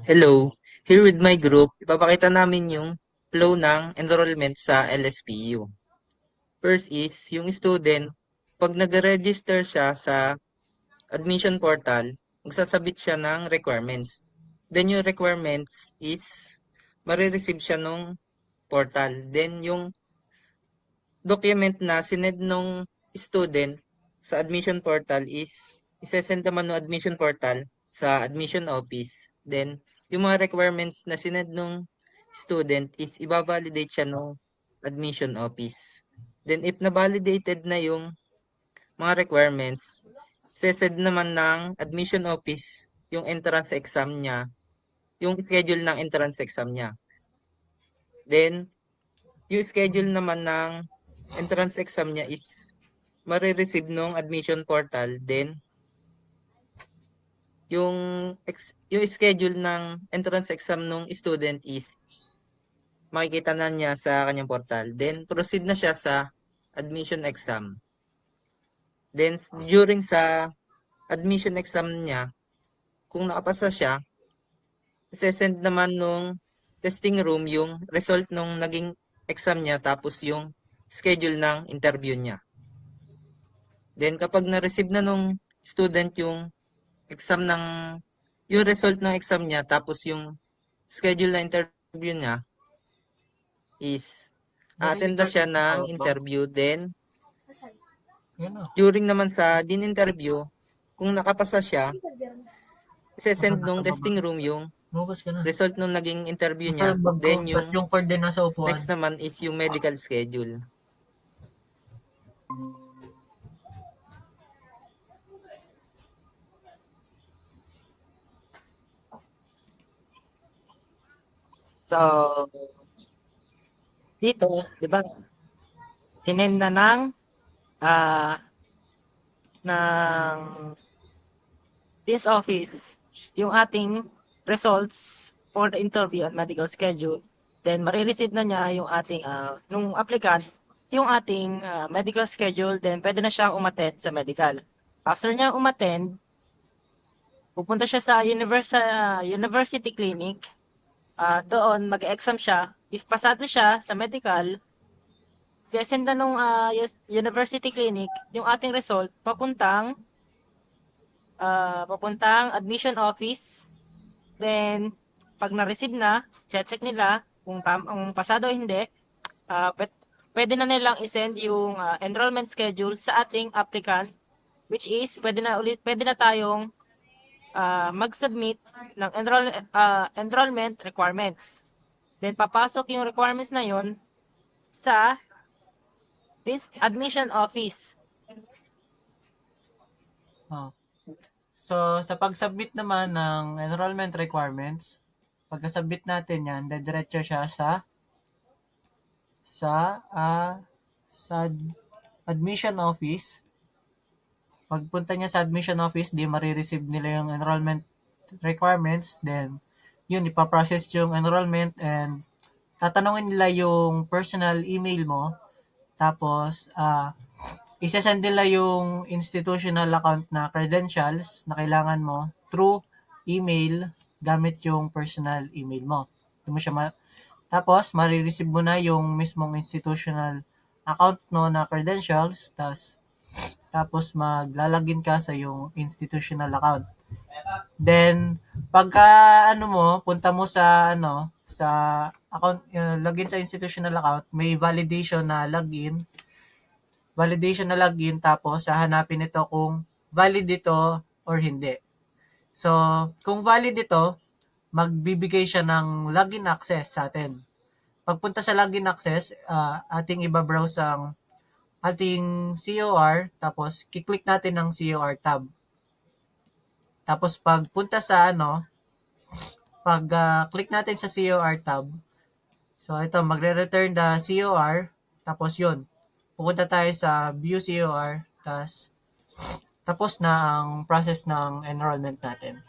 Hello, here with my group, ipapakita namin yung flow ng enrollment sa LSPU. First is, yung student, pag nag-register siya sa admission portal, magsasabit siya ng requirements. Then yung requirements is, marireceive siya nung portal. Then yung document na sinend nung student sa admission portal is, isesend naman ng admission portal sa admission office. Then, yung mga requirements na sinend nung student is ibabalidate siya nung admission office. Then, if na-validated na yung mga requirements, sesend naman ng admission office yung entrance exam niya, yung schedule ng entrance exam niya. Then, yung schedule naman ng entrance exam niya is marireceive nung admission portal. Then, yung, yung schedule ng entrance exam nung student is makikita na niya sa kanyang portal. Then, proceed na siya sa admission exam. Then, during sa admission exam niya, kung nakapasa siya, send naman nung testing room yung result nung naging exam niya tapos yung schedule ng interview niya. Then, kapag na-receive na nung student yung exam ng yung result ng exam niya tapos yung schedule na interview niya is attend na siya Nare-recorded sa ng outbound. interview. Then, Yun o. during naman sa din interview, kung nakapasa siya, Nasa isesend nung nasa baba. testing room yung Lumabas ka na. result nung naging interview Nasa niya. bag ko. Then, Tapos yung yung cord din nasa upuan. next naman is yung medical schedule. So, dito, di ba, sinend na ah ng this office yung ating results for the interview and medical schedule. Then, marireceive na niya yung ating, nung applicant, yung ating medical schedule. Then, pwede na siyang umattend sa medical. After niya umattend, pupunta siya sa university clinic. Doon, mag-exam siya. If pasado siya sa medical, sesend na nung university clinic yung ating result papuntang admission office. Then, pag na-receive na, check nila kung pasado o hindi. Pwede na nilang isend yung enrollment schedule sa ating applicant, which is pwede na tayong mag-submit ng enrollment requirements. Then, papasok yung requirements na yon sa this admission office. Oh. So, sa pag-submit naman ng enrollment requirements, pagka-submit natin yan, dediretso siya sa admission office. Pagpunta niya sa admission office, di marireceive nila yung enrollment requirements. Then, yun, ipaprocess yung enrollment and tatanungin nila yung personal email mo. Tapos, isesend nila yung institutional account na credentials na kailangan mo through email gamit yung personal email mo. Tapos, marireceive mo na yung mismong institutional account no na credentials. Tapos maglalagin ka sa yung institutional account. Then, pagka punta mo sa account, login sa institutional account, may validation na login, tapos hahanapin ito kung valid ito or hindi. So, kung valid ito, magbibigay siya ng login access sa atin. Pagpunta sa login access, ating ibabrowse ang ating COR, tapos kiklik natin ang COR tab. Tapos pagpunta sa click natin sa COR tab, so ito, magre-return the COR, tapos yun, pupunta tayo sa view COR, tapos na ang process ng enrollment natin.